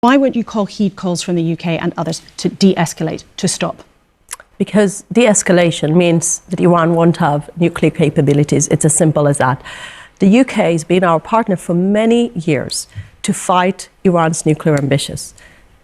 Why won't you heed calls from the UK and others to de-escalate, to stop? Because de-escalation means that Iran won't have nuclear capabilities. It's as simple as that. The UK has been our partner for many years to fight Iran's nuclear ambitions.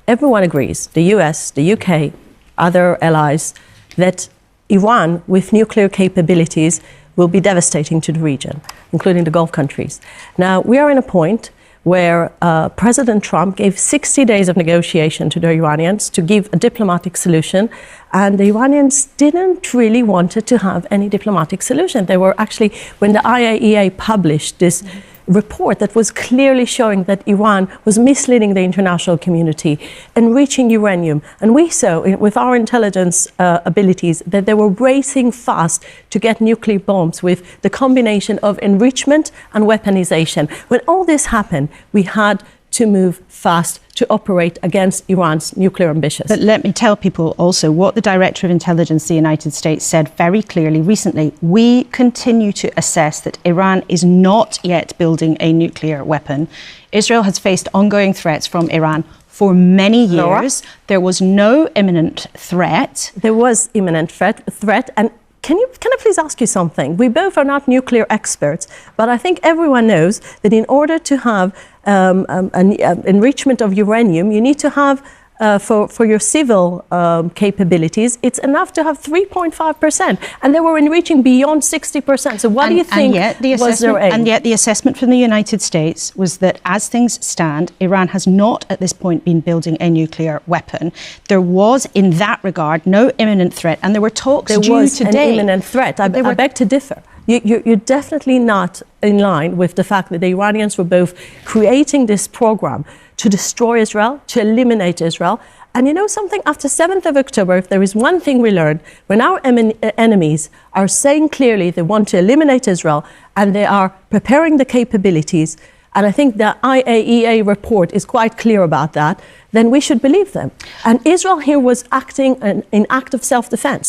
Everyone agrees, the US, the UK, other allies, that Iran with nuclear capabilities will be devastating to the region, including the Gulf countries. Now, we are in a point where President Trump gave 60 days of negotiation to the Iranians to give a diplomatic solution, and the Iranians didn't really wanted to have any diplomatic solution. They were actually, when the IAEA published this report that was clearly showing that Iran was misleading the international community, enriching uranium, and we saw with our intelligence abilities that they were racing fast to get nuclear bombs with the combination of enrichment and weaponization. When all this happened, we had to move fast to operate against Iran's nuclear ambitions. But let me tell people also what the Director of Intelligence of the United States said very clearly recently. We continue to assess that Iran is not yet building a nuclear weapon. Israel has faced ongoing threats from Iran for many years. Laura? There was no imminent threat. There was imminent threat, and can I please ask you something? We both are not nuclear experts, but I think everyone knows that in order to have an enrichment of uranium, you need to have, for your civil capabilities, it's enough to have 3.5%. And they were enriching beyond 60%. So what do you think was their aim? And yet the assessment from the United States was that as things stand, Iran has not at this point been building a nuclear weapon. There was, in that regard, no imminent threat. And there were talks due today. There was an imminent threat. I beg to differ. You're definitely not in line with the fact that the Iranians were both creating this program to destroy Israel, to eliminate Israel. And you know something? After 7th of October, if there is one thing we learned, when our enemies are saying clearly they want to eliminate Israel and they are preparing the capabilities, and I think the IAEA report is quite clear about that, then we should believe them. And Israel here was acting in act of self-defense.